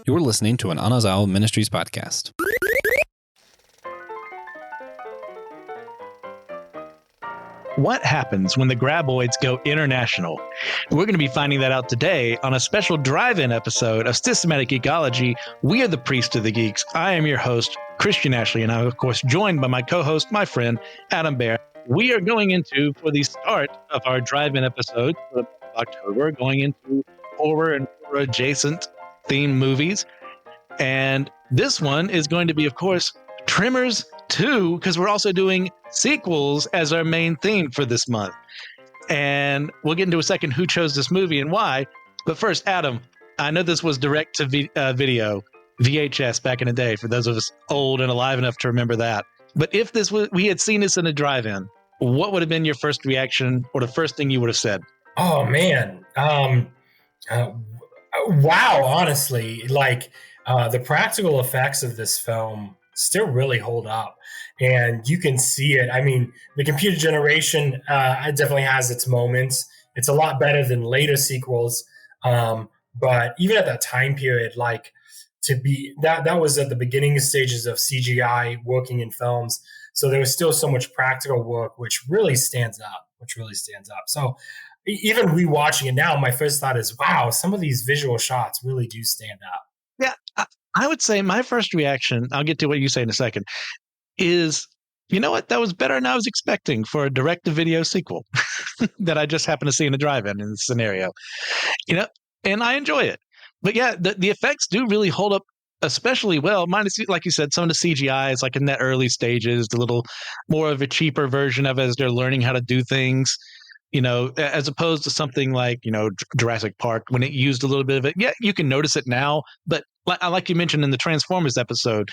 You're listening to an Anazao Ministries podcast. What happens when the Graboids go international? We're going to be finding that out today on a special drive-in episode of Systematic Geekology. We are the Priest of the Geeks. I am your host, Christian Ashley, and I'm, of course, joined by my co-host, my friend, Adam Behr. We are going into, for the start of our drive-in episode for October, going into horror and horror-adjacent themed movies. And this one is going to be, of course, Tremors 2, because we're also doing sequels as our main theme for this month. And we'll get into a second who chose this movie and why. But first, Adam, I know this was direct to video, VHS back in the day, for those of us old and alive enough to remember that. But if this was, we had seen this in a drive-in, what would have been your first reaction or the first thing you would have said? Oh, man. Wow, honestly, the practical effects of this film still really hold up, and you can see it. I mean, the computer generation it definitely has its moments. It's a lot better than later sequels, but even at that time period, that was at the beginning stages of CGI working in films, so there was still so much practical work, which really stands up. So even rewatching it now, my first thought is, wow, some of these visual shots really do stand up. Yeah, I would say my first reaction, I'll get to what you say in a second, is, you know what, that was better than I was expecting for a direct-to-video sequel that I just happened to see in a drive-in in this scenario. And I enjoy it. But yeah, the effects do really hold up especially well, minus, like you said, some of the CGI is like in the early stages, the little more of a cheaper version of it as they're learning how to do things. As opposed to something like, Jurassic Park, when it used a little bit of it. Yeah, you can notice it now, but like you mentioned in the Transformers episode,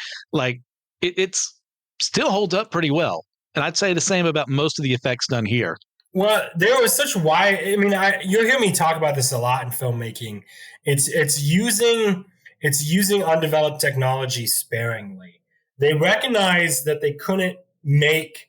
it's still holds up pretty well. And I'd say the same about most of the effects done here. Well, there was such wide. I mean, you'll hear me talk about this a lot in filmmaking. It's using undeveloped technology sparingly. They recognize that they couldn't make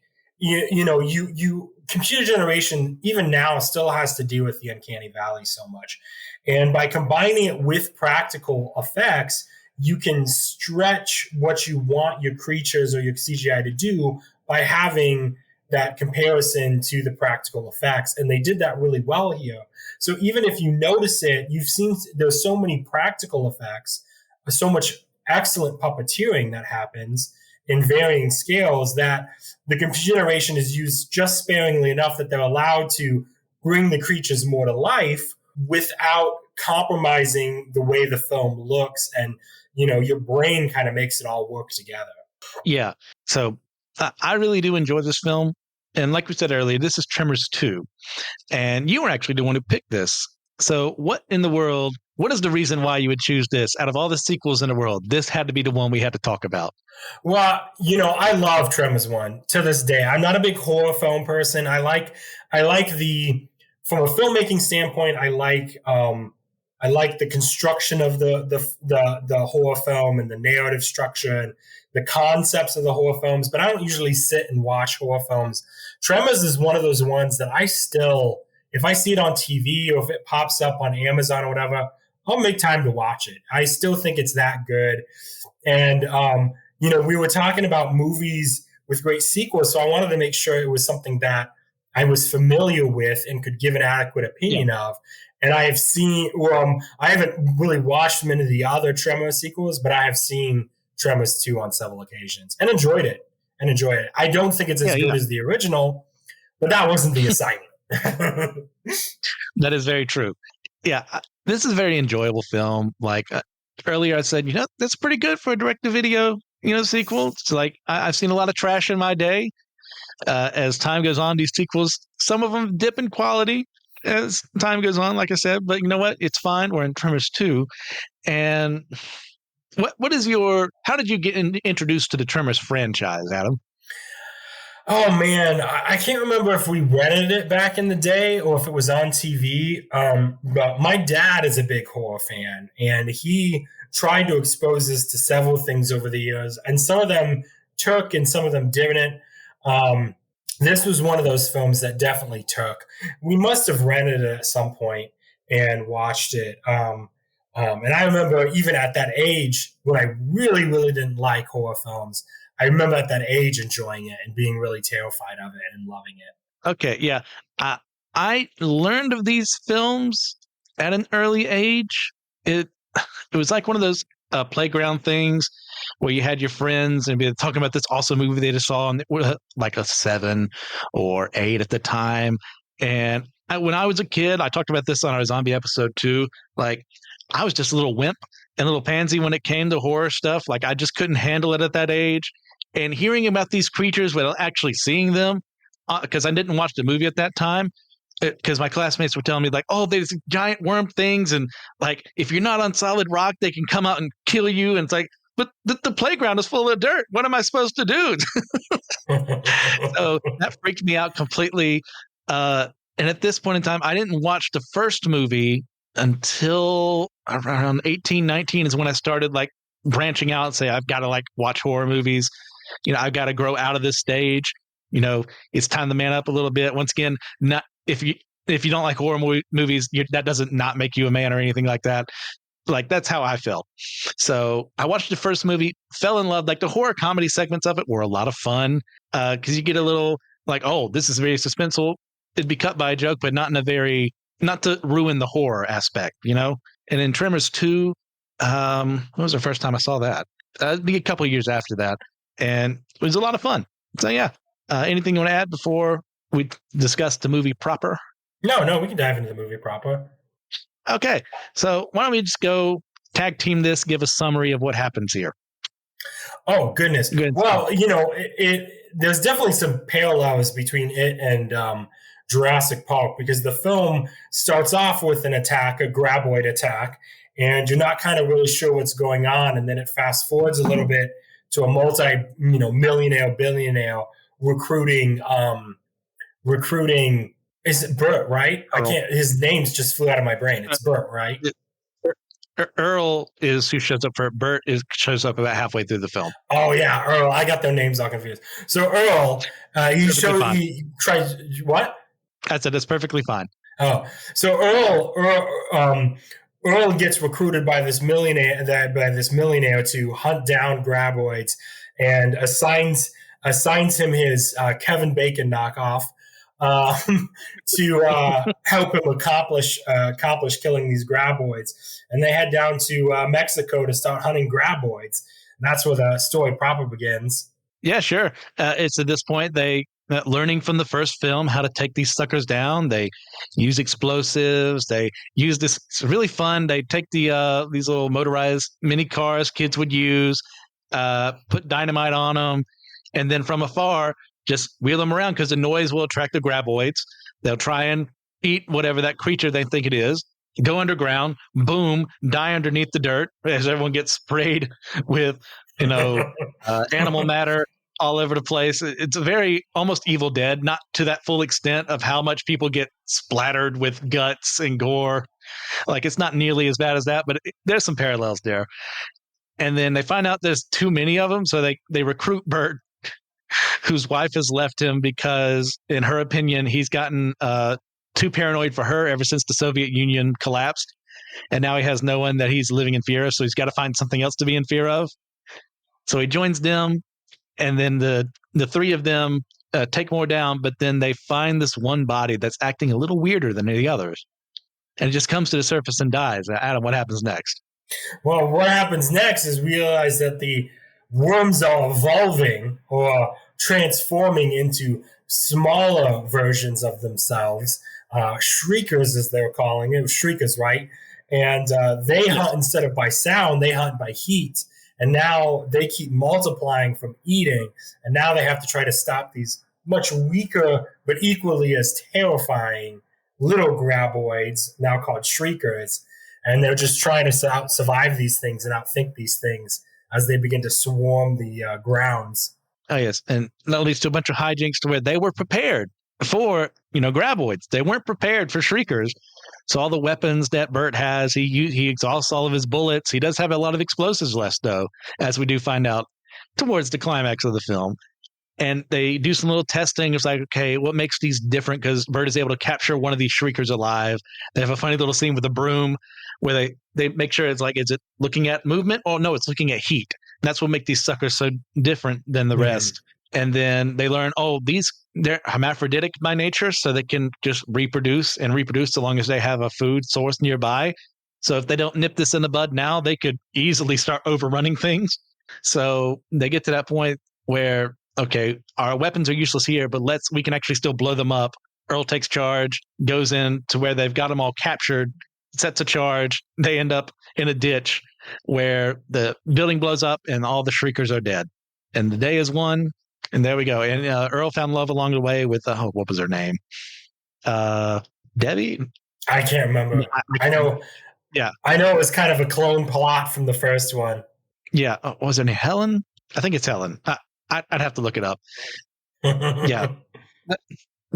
computer generation even now still has to deal with the uncanny valley so much. And by combining it with practical effects, you can stretch what you want your creatures or your CGI to do by having that comparison to the practical effects. And they did that really well here. So even if you notice it, you've seen there's so many practical effects, so much excellent puppeteering that happens in varying scales that the computer generation is used just sparingly enough that they're allowed to bring the creatures more to life without compromising the way the film looks. And, your brain kind of makes it all work together. Yeah. So I really do enjoy this film. And like we said earlier, this is Tremors 2. And you were actually the one who picked this. So what in the world, what is the reason why you would choose this? Out of all the sequels in the world, this had to be the one we had to talk about. Well, I love Tremors 1 to this day. I'm not a big horror film person. I like from a filmmaking standpoint, I like the construction of the horror film and the narrative structure and the concepts of the horror films, but I don't usually sit and watch horror films. Tremors is one of those ones that I still, if I see it on TV or if it pops up on Amazon or whatever, I'll make time to watch it. I still think it's that good. And, we were talking about movies with great sequels, so I wanted to make sure it was something that I was familiar with and could give an adequate opinion of. And I have seen, I haven't really watched many of the other Tremors sequels, but I have seen Tremors 2 on several occasions and enjoyed it. I don't think it's as good as the original, but that wasn't the assignment. That is very true. Yeah, this is a very enjoyable film. Earlier I said, that's pretty good for a direct-to-video, sequel. It's I've seen a lot of trash in my day. As time goes on, these sequels, some of them dip in quality as time goes on, like I said, but you know what? It's fine. We're in Tremors 2. And how did you get introduced to the Tremors franchise, Adam? Oh, man, I can't remember if we rented it back in the day or if it was on TV. But my dad is a big horror fan, and he tried to expose us to several things over the years. And some of them took and some of them didn't. This was one of those films that definitely took. We must have rented it at some point and watched it. And I remember even at that age, when I really, really didn't like horror films, I remember at that age enjoying it and being really terrified of it and loving it. Okay, yeah. I learned of these films at an early age. It it was like one of those playground things where you had your friends and be talking about this awesome movie they just saw, and it was like a 7 or 8 at the time. And when I was a kid, I talked about this on our zombie episode too. Like, I was just a little wimp and a little pansy when it came to horror stuff. Like, I just couldn't handle it at that age. And hearing about these creatures without actually seeing them, because I didn't watch the movie at that time, because my classmates were telling me like, oh, there's giant worm things, and like if you're not on solid rock, they can come out and kill you. And it's like, but the playground is full of dirt. What am I supposed to do? So that freaked me out completely. And at this point in time, I didn't watch the first movie until around 18, 19 is when I started like branching out and say, I've got to like watch horror movies. I've got to grow out of this stage. It's time to man up a little bit. Once again, not if you don't like horror movies, that doesn't not make you a man or anything like that. Like, that's how I felt. So I watched the first movie, fell in love. Like, the horror comedy segments of it were a lot of fun because you get a little like, oh, this is very suspenseful. It'd be cut by a joke, but not to ruin the horror aspect, And in Tremors 2, when was the first time I saw that? It'd be a couple of years after that. And it was a lot of fun. So, yeah. Anything you want to add before we discuss the movie proper? No, we can dive into the movie proper. Okay. So why don't we just go tag team this, give a summary of what happens here. Oh, goodness. Well, there's definitely some parallels between it and Jurassic Park, because the film starts off with an attack, a graboid attack, and you're not kind of really sure what's going on. And then it fast forwards a little bit to a millionaire, billionaire recruiting. Is it Bert, right? Earl. I can't. His name's just flew out of my brain. It's Bert, right? Earl is who shows up for it. Bert shows up about halfway through the film. Oh yeah, Earl. I got their names all confused. So Earl, he tries what? I said it's perfectly fine. Oh, so Earl gets recruited by this millionaire to hunt down graboids, and assigns him his Kevin Bacon knockoff to help him accomplish killing these graboids. And they head down to Mexico to start hunting graboids. And that's where the story proper begins. Yeah, sure. It's at this point they learning from the first film how to take these suckers down. They use explosives. They use this. It's really fun. They take these little motorized mini cars kids would use, put dynamite on them, and then from afar just wheel them around because the noise will attract the graboids. They'll try and eat whatever that creature they think it is. Go underground, boom, die underneath the dirt as everyone gets sprayed with, animal matter all over the place. It's a very almost Evil Dead, not to that full extent of how much people get splattered with guts and gore. Like, it's not nearly as bad as that, but there's some parallels there. And then they find out there's too many of them, so they recruit Bert, whose wife has left him because, in her opinion, he's gotten too paranoid for her ever since the Soviet Union collapsed. And now he has no one that he's living in fear of, so he's got to find something else to be in fear of. So he joins them, and then the three of them take more down, but then they find this one body that's acting a little weirder than the others. And it just comes to the surface and dies. Adam, what happens next? Well, what happens next is we realize that the worms are evolving or transforming into smaller versions of themselves. Shriekers, as they're calling it. Shriekers, right? And they hunt instead of by sound, they hunt by heat. And now they keep multiplying from eating. And now they have to try to stop these much weaker, but equally as terrifying little graboids, now called shriekers. And they're just trying to survive these things and outthink these things as they begin to swarm the grounds. Oh, yes. And that leads to a bunch of hijinks to where they were prepared for, graboids. They weren't prepared for shriekers. So all the weapons that Bert has, he exhausts all of his bullets. He does have a lot of explosives left, though, as we do find out towards the climax of the film. And they do some little testing. It's like, okay, what makes these different? Because Bert is able to capture one of these shriekers alive. They have a funny little scene with a broom where they make sure it's like, is it looking at movement? Oh, no, it's looking at heat. And that's what makes these suckers so different than the rest. And then they learn, they're hermaphroditic by nature, so they can just reproduce so long as they have a food source nearby. So if they don't nip this in the bud now, they could easily start overrunning things. So they get to that point where, okay, our weapons are useless here, but we can actually still blow them up. Earl takes charge, goes in to where they've got them all captured, sets a charge. They end up in a ditch where the building blows up and all the shriekers are dead. And the day is won. And there we go. And Earl found love along the way with, what was her name? Debbie? I can't remember. I know. Yeah. I know it was kind of a clone plot from the first one. Yeah. Was her name Helen? I think it's Helen. I'd have to look it up. Yeah.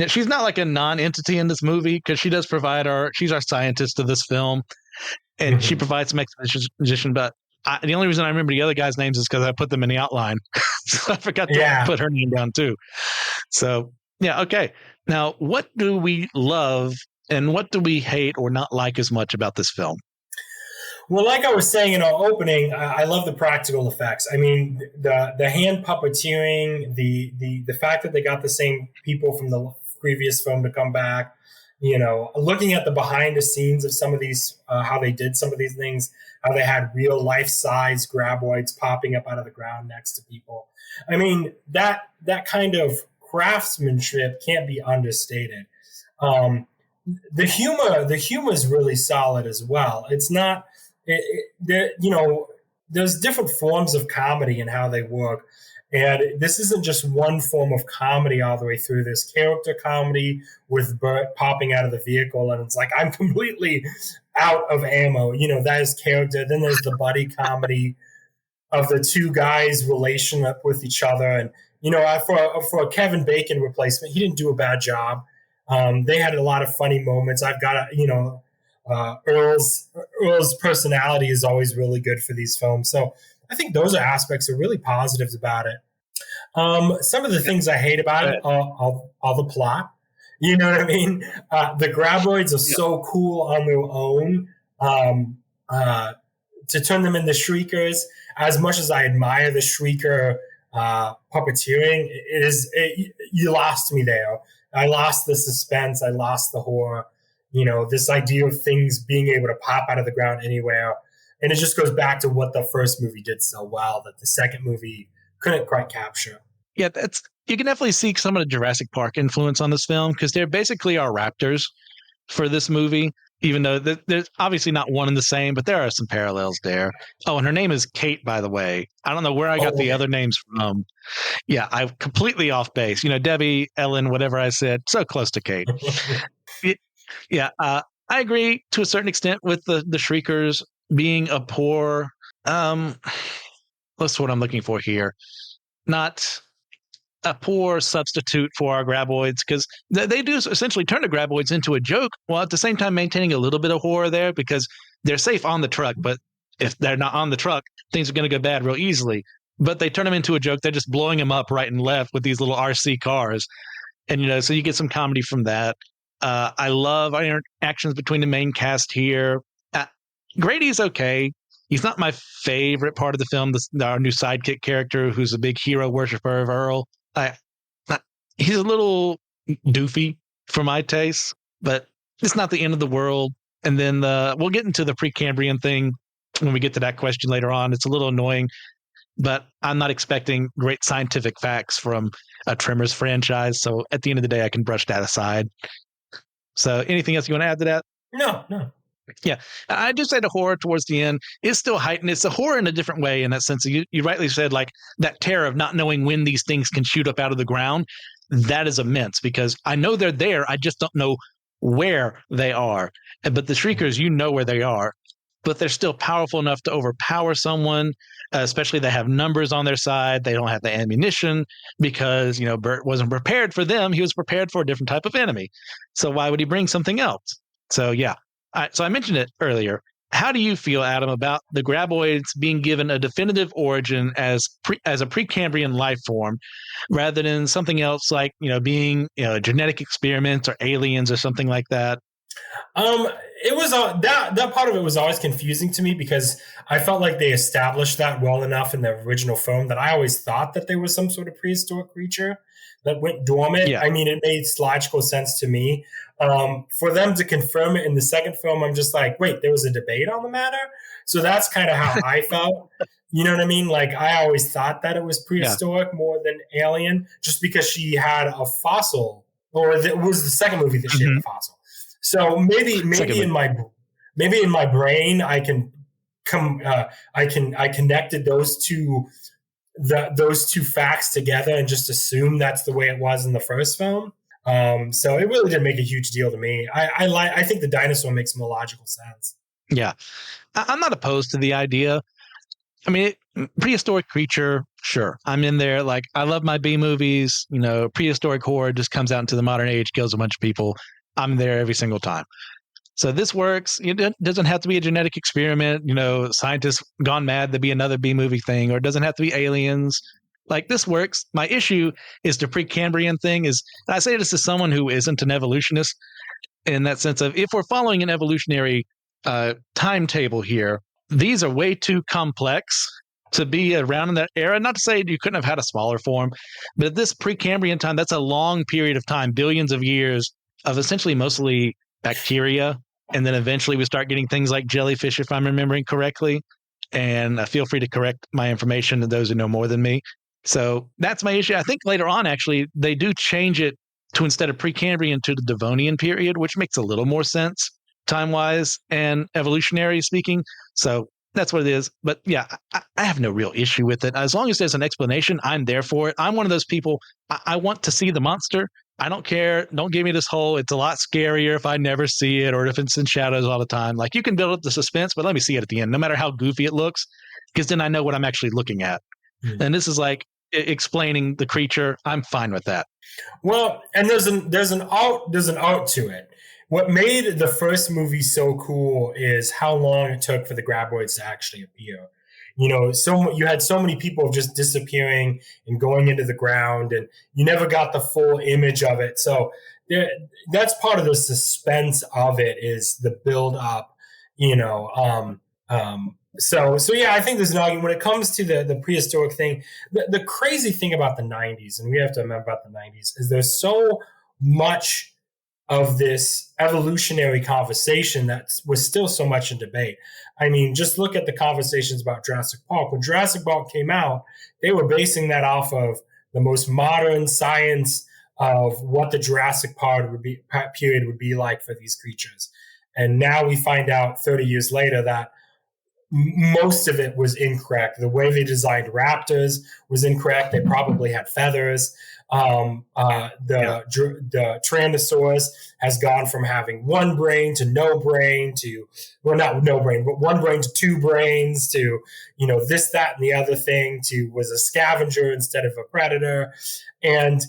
She's not like a non-entity in this movie because she does provide she's our scientist of this film. And she provides some exposition, but the only reason I remember the other guys' names is because I put them in the outline. So I forgot to put her name down too. So, yeah, okay. Now, what do we love and what do we hate or not like as much about this film? Well, like I was saying in our opening, I love the practical effects. I mean, the hand puppeteering, the fact that they got the same people from the previous film to come back, looking at the behind the scenes of some of these, how they did some of these things, how they had real life size graboids popping up out of the ground next to people. I mean, that kind of craftsmanship can't be understated. The humor is really solid as well. It's not, there's different forms of comedy and how they work. And this isn't just one form of comedy all the way through. This character comedy with Bert popping out of the vehicle, and it's like, I'm completely out of ammo. That is character. Then there's the buddy comedy of the two guys' relationship with each other. And, for a Kevin Bacon replacement, he didn't do a bad job. They had a lot of funny moments. I've got, Earl's personality is always really good for these films. So I think those are aspects that are really positives about it. Some of the things I hate about it are the plot. You know what I mean? The Graboids are so cool on their own. To turn them into shriekers, as much as I admire the shrieker puppeteering, you lost me there. I lost the suspense. I lost the horror. This idea of things being able to pop out of the ground anywhere. And it just goes back to what the first movie did so well that the second movie couldn't quite capture. Yeah, you can definitely see some of the Jurassic Park influence on this film because they're basically our raptors for this movie, even though there's obviously not one and the same, but there are some parallels there. Oh, and her name is Kate, by the way. I don't know where I got the other names from. Yeah, I'm completely off base. Debbie, Ellen, whatever I said, so close to Kate. I agree to a certain extent with the shriekers being a poor, what's what I'm looking for here? Not a poor substitute for our Graboids, because they do essentially turn the Graboids into a joke, while at the same time maintaining a little bit of horror there, because they're safe on the truck, but if they're not on the truck, things are going to go bad real easily. But they turn them into a joke. They're just blowing them up right and left with these little RC cars. And, so you get some comedy from that. I love our interactions between the main cast here. Grady's okay. He's not my favorite part of the film, our new sidekick character who's a big hero worshiper of Earl. He's a little doofy for my taste, but it's not the end of the world. And then we'll get into the Precambrian thing when we get to that question later on. It's a little annoying, but I'm not expecting great scientific facts from a Tremors franchise. So at the end of the day, I can brush that aside. So anything else you want to add to that? No. Yeah, I do say the horror towards the end is still heightened. It's a horror in a different way in that sense. You rightly said, like, that terror of not knowing when these things can shoot up out of the ground. That is immense because I know they're there. I just don't know where they are. But the shriekers, where they are, but they're still powerful enough to overpower someone, especially they have numbers on their side. They don't have the ammunition because, Bert wasn't prepared for them. He was prepared for a different type of enemy. So why would he bring something else? So, yeah. So I mentioned it earlier. How do you feel, Adam, about the Graboids being given a definitive origin as a Precambrian life form, rather than something else like being genetic experiments or aliens or something like that? It was that part of it was always confusing to me because I felt like they established that well enough in the original film that I always thought that they were some sort of prehistoric creature that went dormant. Yeah. I mean, it made logical sense to me. For them to confirm it in the second film, I'm just like, wait, there was a debate on the matter. So that's kind of how I felt. You know what I mean? Like I always thought that it was prehistoric more than alien, just because she had a fossil, or it was the second movie that she had a fossil. So maybe in my brain I can I connected those two facts together and just assume that's the way it was in the first film. So it really didn't make a huge deal to me. I think the dinosaur makes more logical sense. Yeah, I'm not opposed to the idea. I mean, prehistoric creature, sure. I'm in there. Like, I love my B movies. Prehistoric horror just comes out into the modern age, kills a bunch of people. I'm there every single time. So this works. It doesn't have to be a genetic experiment, scientists gone mad to be another B movie thing, or it doesn't have to be aliens. Like, this works. My issue is the Precambrian thing is, and I say this as someone who isn't an evolutionist, in that sense of, if we're following an evolutionary timetable here, these are way too complex to be around in that era. Not to say you couldn't have had a smaller form, but at this Precambrian time, that's a long period of time, billions of years of essentially mostly bacteria. And then eventually we start getting things like jellyfish, if I'm remembering correctly. And feel free to correct my information to those who know more than me. So that's my issue. I think later on, actually, they do change it to, instead of Precambrian, to the Devonian period, which makes a little more sense time-wise and evolutionary speaking. So that's what it is. But yeah, I have no real issue with it. As long as there's an explanation, I'm there for it. I'm one of those people, I want to see the monster. I don't care. Don't give me this whole, it's a lot scarier if I never see it or if it's in shadows all the time. Like, you can build up the suspense, but let me see it at the end, no matter how goofy it looks, because then I know what I'm actually looking at. Mm-hmm. And this is like explaining the creature. I'm fine with that. Well, and there's an art to it. What made the first movie so cool is how long it took for the Graboids to actually appear. You had so many people just disappearing and going into the ground, and you never got the full image of it. So that's part of the suspense of it, is the build up. So yeah, I think there's an argument when it comes to the prehistoric thing. The crazy thing about the 90s, and we have to remember about the 90s, is there's so much of this evolutionary conversation that was still so much in debate. I mean, just look at the conversations about Jurassic Park. When Jurassic Park came out, they were basing that off of the most modern science of what the Jurassic period would be like for these creatures. And now we find out 30 years later that most of it was incorrect. The way they designed raptors was incorrect. They probably had feathers. The Tyrannosaurus has gone from having one brain to no brain to, well, not no brain, but one brain to two brains to, this, that, and the other thing to was a scavenger instead of a predator. And,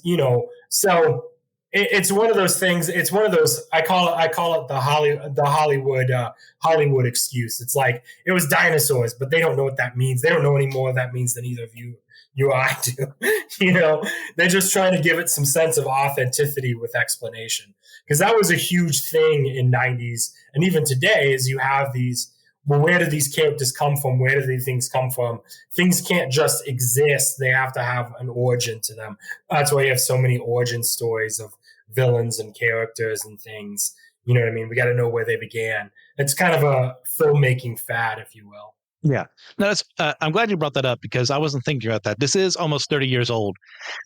so it's one of those things. It's one of those, I call it the Hollywood excuse. It's like, it was dinosaurs, but they don't know what that means. They don't know any more what that means than either of you or I do. They're just trying to give it some sense of authenticity with explanation, because that was a huge thing in 90s. And even today, is you have these, well, where do these characters come from? Where do these things come from? Things can't just exist. They have to have an origin to them. That's why you have so many origin stories of villains and characters and things. You know what I mean? We got to know where they began. It's kind of a filmmaking fad, if you will. Yeah. No, I'm glad you brought that up, because I wasn't thinking about that. This is almost 30 years old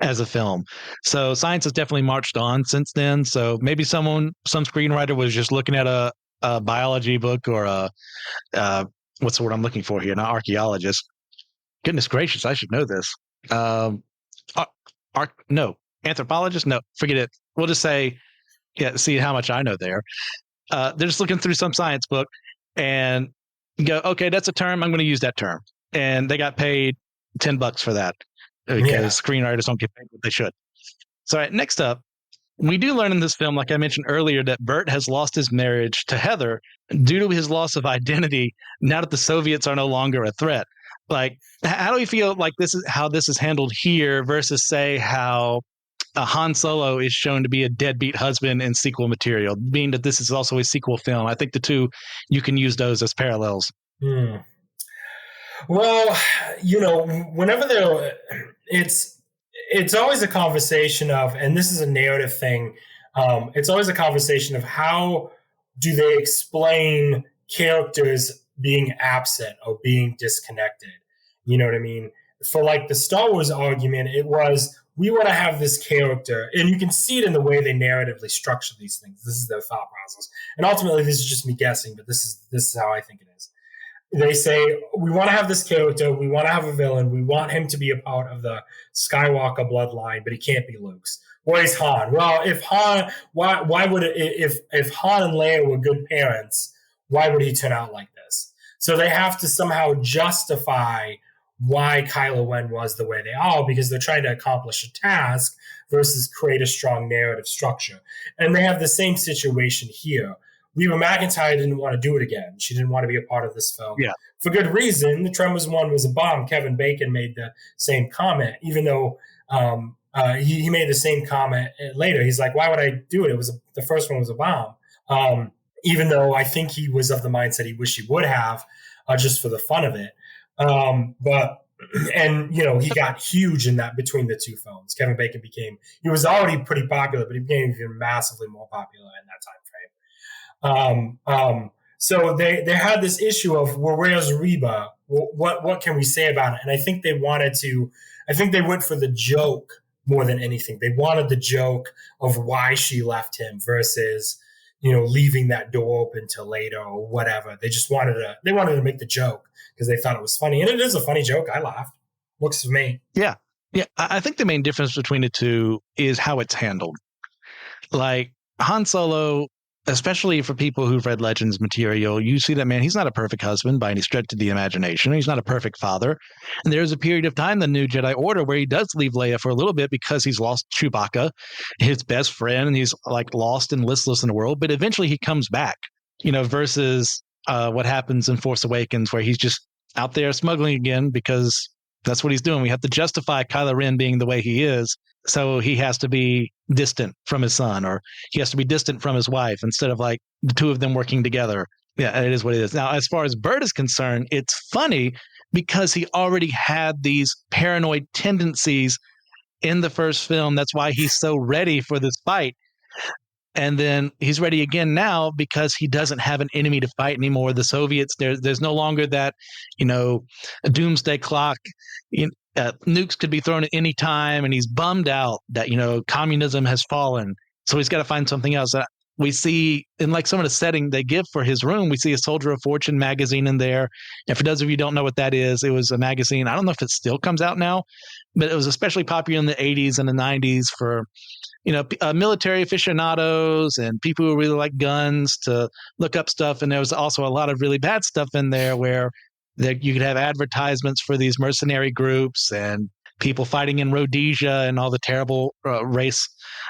as a film. So science has definitely marched on since then. So maybe some screenwriter was just looking at a biology book or what's the word I'm looking for here? Not archaeologist. Goodness gracious, I should know this. Anthropologist? No, forget it. We'll just say, see how much I know there. They're just looking through some science book and go, okay, that's a term, I'm going to use that term. And they got paid $10 for that, because screenwriters don't get paid what they should. So, all right, next up, We do learn in this film, like I mentioned earlier, that Bert has lost his marriage to Heather due to his loss of identity now that the Soviets are no longer a threat. Like, how do we feel like this is how this is handled here versus, say, how Han Solo is shown to be a deadbeat husband in sequel material, being that this is also a sequel film? I think the two, you can use those as parallels. Well, whenever it's always a conversation of, and this is a narrative thing, it's always a conversation of how do they explain characters being absent or being disconnected. You know what I mean? For like the Star Wars argument, it was, we want to have this character, and you can see it in the way they narratively structure these things. This is their thought process. And ultimately, this is just me guessing, but this is how I think it is. They say, we want to have this character, we want to have a villain, we want him to be a part of the Skywalker bloodline, but he can't be Luke's. Or he's Han. Well, if Han, why would if Han and Leia were good parents, why would he turn out like this? So they have to somehow justify why Kylo Ren was the way they are, because they're trying to accomplish a task versus create a strong narrative structure. And they have the same situation here. Reba McEntire didn't want to do it again. She didn't want to be a part of this film. Yeah. For good reason. The Tremors one was a bomb. Kevin Bacon made the same comment, even though he made the same comment later. He's like, why would I do it? The first one was a bomb. Even though I think he was of the mindset he wished he would have, just for the fun of it. He got huge in that between the two films. Kevin Bacon he was already pretty popular, but he became even massively more popular in that time frame. So they had this issue of, well, where's Reba? What can we say about it? And I think they went for the joke more than anything. They wanted the joke of why she left him versus, leaving that door open till later or whatever. They wanted to make the joke because they thought it was funny. And it is a funny joke. I laughed. Works for me. Yeah. Yeah. I think the main difference between the two is how it's handled. Like Han Solo, especially for people who've read Legends material, you see that, man, he's not a perfect husband by any stretch of the imagination. He's not a perfect father. And there's a period of time, the New Jedi Order, where he does leave Leia for a little bit because he's lost Chewbacca, his best friend, and he's like lost and listless in the world. But eventually he comes back, versus what happens in Force Awakens, where he's just out there smuggling again because that's what he's doing. We have to justify Kylo Ren being the way he is. So he has to be distant from his son, or he has to be distant from his wife instead of like the two of them working together. Yeah, it is what it is. Now, as far as Bert is concerned, it's funny because he already had these paranoid tendencies in the first film. That's why he's so ready for this fight. And then he's ready again now because he doesn't have an enemy to fight anymore. The Soviets, there's no longer that, a doomsday clock. Nukes could be thrown at any time, and he's bummed out that, communism has fallen. So he's got to find something else. We see in like some of the setting they give for his room, we see a Soldier of Fortune magazine in there. And for those of you who don't know what that is, it was a magazine. I don't know if it still comes out now, but it was especially popular in the 80s and the 90s for, military aficionados and people who really like guns to look up stuff. And there was also a lot of really bad stuff in there where you could have advertisements for these mercenary groups and people fighting in Rhodesia and all the terrible race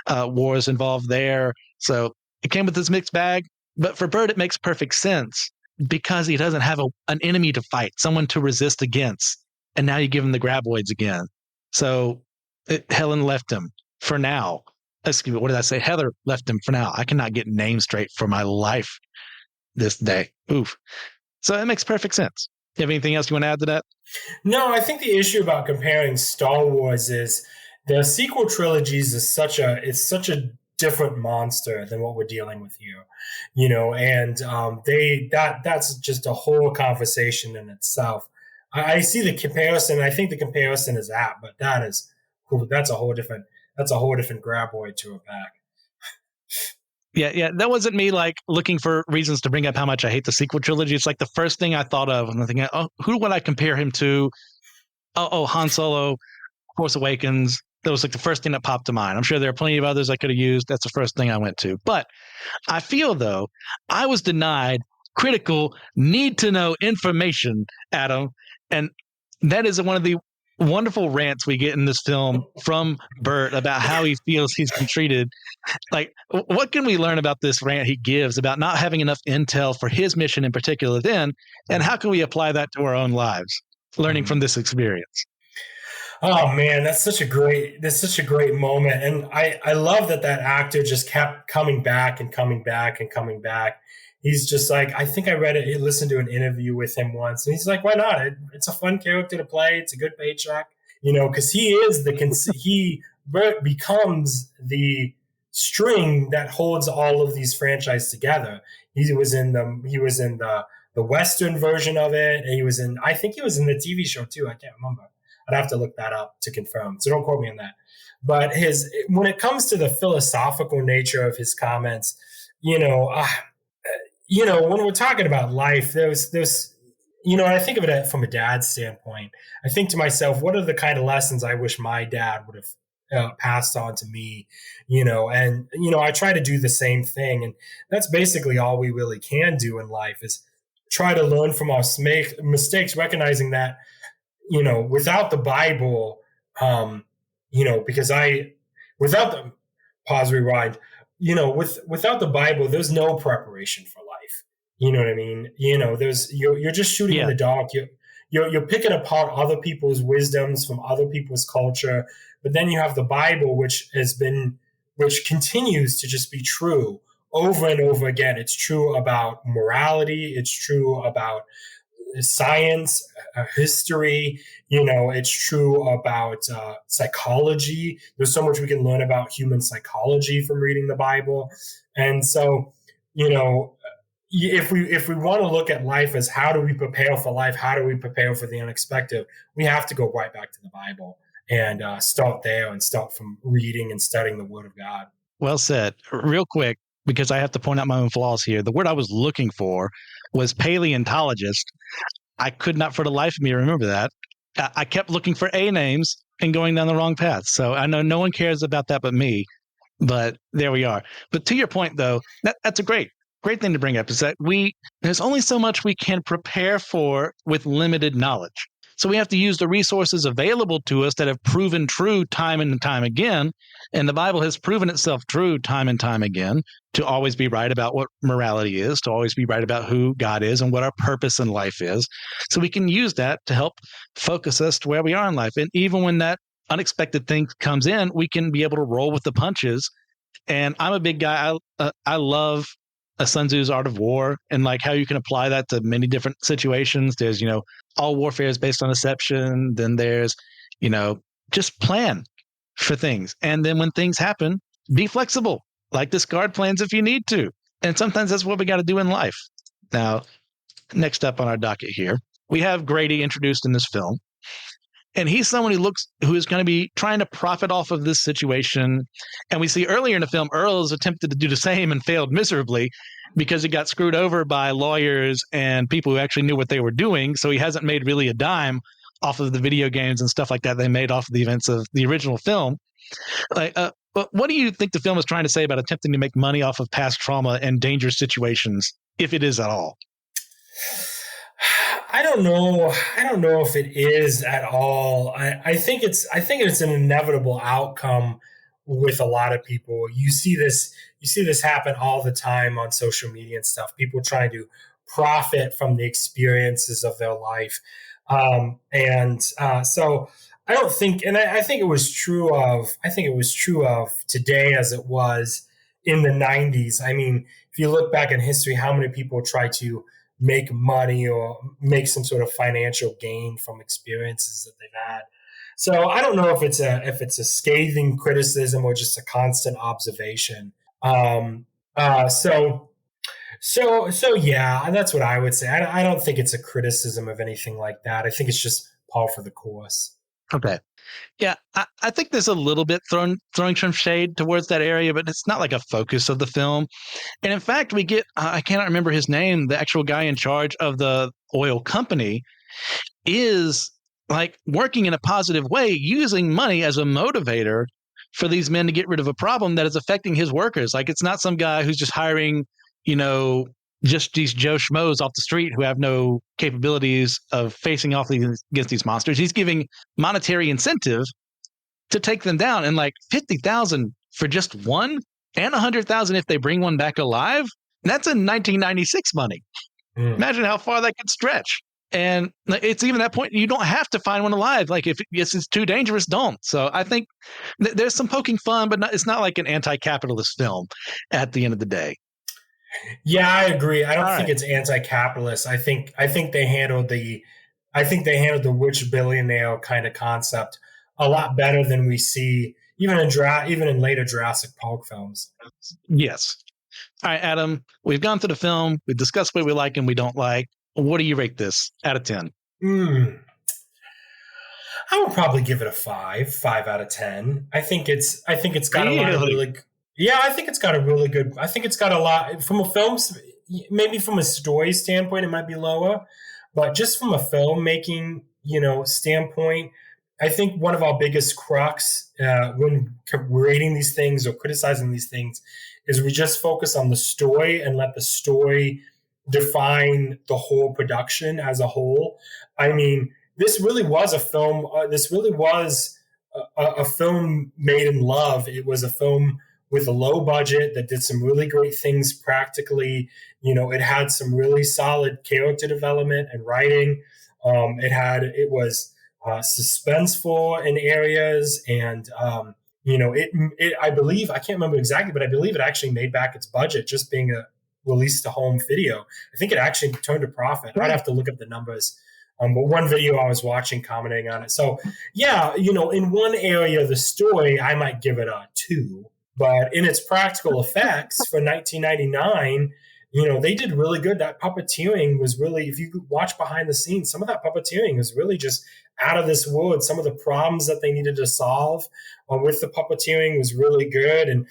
wars involved there. So it came with this mixed bag. But for Bert, it makes perfect sense because he doesn't have an enemy to fight, someone to resist against. And now you give him the Graboids again. So Helen left him for now. Excuse me, what did I say? Heather left him for now. I cannot get names straight for my life this day. Oof. So it makes perfect sense. You have anything else you want to add to that? No, I think the issue about comparing Star Wars is the sequel trilogies is such a different monster than what we're dealing with here, and that's just a whole conversation in itself. I see the comparison. I think the comparison is apt, but that's a whole different graboid to unpack. Yeah. That wasn't me like looking for reasons to bring up how much I hate the sequel trilogy. It's like the first thing I thought of when I think, who would I compare him to? Han Solo, Force Awakens. That was like the first thing that popped to mind. I'm sure there are plenty of others I could have used. That's the first thing I went to. But I feel, though, I was denied critical, need-to-know information, Adam. And that is one of the wonderful rants we get in this film from Bert about how he feels he's been treated. Like, what can we learn about this rant he gives about not having enough intel for his mission in particular then, and how can we apply that to our own lives, learning from this experience? Oh man, that's such a great moment. And I love that actor just kept coming back and coming back and coming back. He's just like, I think I listened to an interview with him once, and he's like, why not? It's a fun character to play. It's a good paycheck, because he becomes the string that holds all of these franchises together. He was in the Western version of it. And I think he was in the TV show too. I can't remember. I'd have to look that up to confirm. So don't quote me on that. But when it comes to the philosophical nature of his comments, when we're talking about life, there's I think of it from a dad's standpoint. I think to myself, what are the kind of lessons I wish my dad would have passed on to me, and I try to do the same thing. And that's basically all we really can do in life is try to learn from our mistakes, recognizing that, without the Bible, without the pause, rewind, without the Bible, there's no preparation for life. You know what I mean? You're just shooting in the dark. You're picking apart other people's wisdoms from other people's culture, but then you have the Bible, which continues to just be true over and over again. It's true about morality. It's true about science, history. It's true about psychology. There's so much we can learn about human psychology from reading the Bible. And so, if we want to look at life as how do we prepare for life, how do we prepare for the unexpected, we have to go right back to the Bible and start there and start from reading and studying the Word of God. Well said. Real quick, because I have to point out my own flaws here. The word I was looking for was paleontologist. I could not for the life of me remember that. I kept looking for A names and going down the wrong path. So I know no one cares about that but me, but there we are. But to your point, though, that's a great thing to bring up, is that there's only so much we can prepare for with limited knowledge. So we have to use the resources available to us that have proven true time and time again. And the Bible has proven itself true time and time again to always be right about what morality is, to always be right about who God is and what our purpose in life is. So we can use that to help focus us to where we are in life. And even when that unexpected thing comes in, we can be able to roll with the punches. And I'm a big guy. I love Sun Tzu's Art of War, and like how you can apply that to many different situations. There's, all warfare is based on deception. Then there's, just plan for things. And then when things happen, be flexible, like discard plans if you need to. And sometimes that's what we got to do in life. Now, next up on our docket here, we have Grady introduced in this film. And he's someone who is going to be trying to profit off of this situation. And we see earlier in the film, Earl has attempted to do the same and failed miserably because he got screwed over by lawyers and people who actually knew what they were doing. So he hasn't made really a dime off of the video games and stuff like that they made off of the events of the original film. But what do you think the film is trying to say about attempting to make money off of past trauma and dangerous situations, if it is at all? I don't know if it is at all. I think it's an inevitable outcome with a lot of people. You see this happen all the time on social media and stuff. People trying to profit from the experiences of their life. So I don't think, and I think it was true of today as it was in the 90s. I mean, if you look back in history, how many people try to make money or make some sort of financial gain from experiences that they've had. So I don't know if it's a scathing criticism or just a constant observation. So yeah, that's what I would say. I don't think it's a criticism of anything like that. I think it's just par for the course. Okay. Yeah, I think there's a little bit throwing some shade towards that area, but it's not like a focus of the film. And in fact, we get, I cannot remember his name, the actual guy in charge of the oil company is like working in a positive way, using money as a motivator for these men to get rid of a problem that is affecting his workers. Like, it's not some guy who's just hiring, just these Joe Schmoes off the street who have no capabilities of facing off against these monsters. He's giving monetary incentive to take them down, and like 50,000 for just one, and 100,000 if they bring one back alive. That's in 1996 money. Imagine how far that could stretch. And it's even that point, you don't have to find one alive. Like if it's too dangerous, don't. So I think there's some poking fun, but it's not like an anti-capitalist film at the end of the day. Yeah, I agree. I don't think it's anti-capitalist. I think they handled the rich billionaire kind of concept a lot better than we see even in later Jurassic Park films. Yes. All right, Adam, we've gone through the film. We've discussed what we like and we don't like. What do you rate this out of 10? I would probably give it a 5 out of 10. I think it's got a lot of really, I think it's got a really good, I think it's got a lot from a film, maybe from a story standpoint, it might be lower, but just from a filmmaking, standpoint, I think one of our biggest crux when rating these things or criticizing these things is we just focus on the story and let the story define the whole production as a whole. I mean, this really was a film. This really was a film made in love. It was a film with a low budget that did some really great things practically. It had some really solid character development and writing. It was suspenseful in areas, and I believe, I can't remember exactly, but I believe it actually made back its budget just being released to home video. I think it actually turned a profit. I'd have to look up the numbers. But one video I was watching commenting on it. So yeah, in one area of the story, I might give it a 2, but in its practical effects for 1999, they did really good. That puppeteering was really, if you could watch behind the scenes, some of that puppeteering was really just out of this world. Some of the problems that they needed to solve with the puppeteering was really good. And,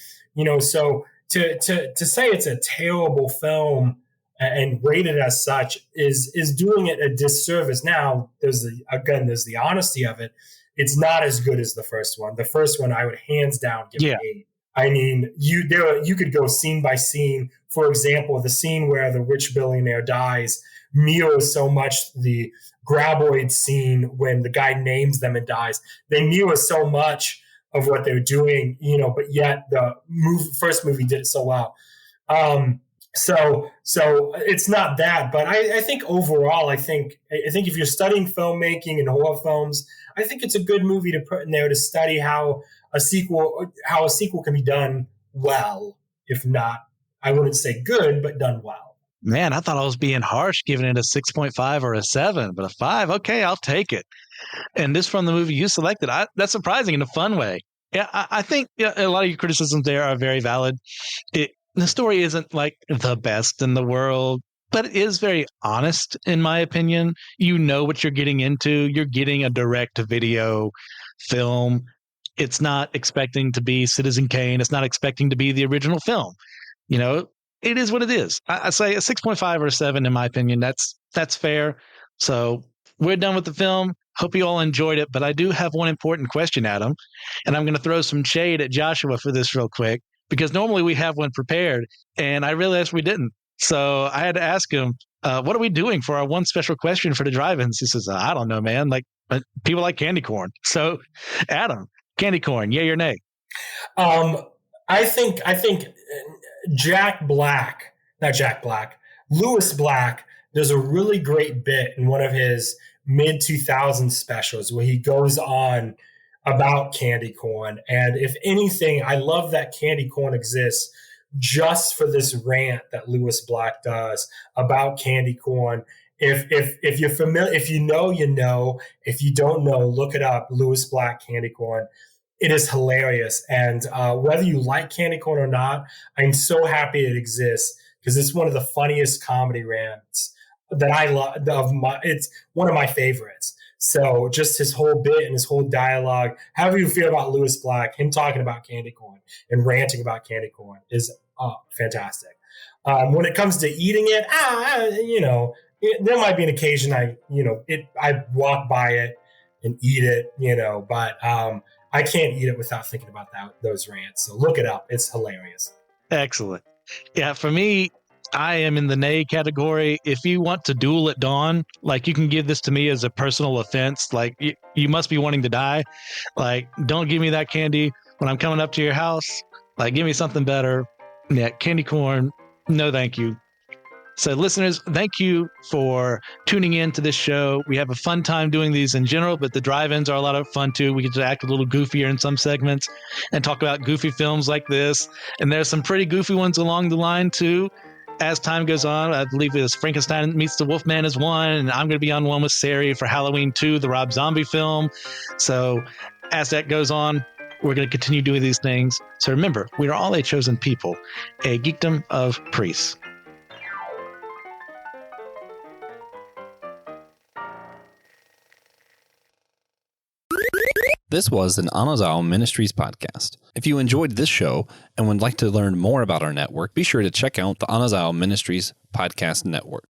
so to say it's a terrible film and rated as such is doing it a disservice. Now, there's the honesty of it. It's not as good as the first one. The first one, I would hands down give an 8. I mean, you could go scene by scene. For example, the scene where the rich billionaire dies mirrors so much the Graboids scene when the guy names them and dies. They mirror so much of what they're doing, but yet the first movie did it so well. So it's not that, but I think overall, I think if you're studying filmmaking and horror films, I think it's a good movie to put in there to study how a sequel can be done well, if not, I wouldn't say good, but done well. Man, I thought I was being harsh giving it a 6.5 or a 7, but a 5, okay, I'll take it. And this from the movie you selected, that's surprising in a fun way. Yeah, I think a lot of your criticisms there are very valid. The story isn't like the best in the world, but it is very honest, in my opinion. You know what you're getting into. You're getting a direct-to-video film. It's not expecting to be Citizen Kane. It's not expecting to be the original film. It is what it is. I say a 6.5 or a 7, in my opinion. That's fair. So we're done with the film. Hope you all enjoyed it. But I do have one important question, Adam, and I'm going to throw some shade at Joshua for this real quick, because normally we have one prepared, and I realized we didn't. So I had to ask him, what are we doing for our one special question for the drive-ins? He says, I don't know, man. Like, people like candy corn. So, Adam, candy corn, yay or nay? I think Lewis Black, there's a really great bit in one of his mid-2000s specials where he goes on about candy corn. And if anything, I love that candy corn exists just for this rant that Lewis Black does about candy corn. If you're familiar, if you know, if you don't know, look it up. Lewis Black candy corn. It is hilarious. And whether you like candy corn or not, I'm so happy it exists because it's one of the funniest comedy rants that I love. It's one of my favorites. So just his whole bit and his whole dialogue, however you feel about Lewis Black, him talking about candy corn and ranting about candy corn is fantastic. When it comes to eating it, there might be an occasion I walk by it and eat it, but I can't eat it without thinking about those rants. So look it up. It's hilarious. Excellent. Yeah, for me, I am in the nay category. If you want to duel at dawn, like, you can give this to me as a personal offense. Like, you must be wanting to die. Like, don't give me that candy when I'm coming up to your house. Like, give me something better. Yeah, candy corn. No, thank you. So, listeners, thank you for tuning in to this show. We have a fun time doing these in general, but the drive-ins are a lot of fun too. We get to act a little goofier in some segments and talk about goofy films like this. And there's some pretty goofy ones along the line too. As time goes on, I believe it's Frankenstein Meets the Wolfman is one, and I'm going to be on one with Sari for Halloween 2, the Rob Zombie film. So as that goes on, we're going to continue doing these things. So remember, we are all a chosen people, a geekdom of priests. This was an Anazao Ministries podcast. If you enjoyed this show and would like to learn more about our network, be sure to check out the Anazao Ministries Podcast Network.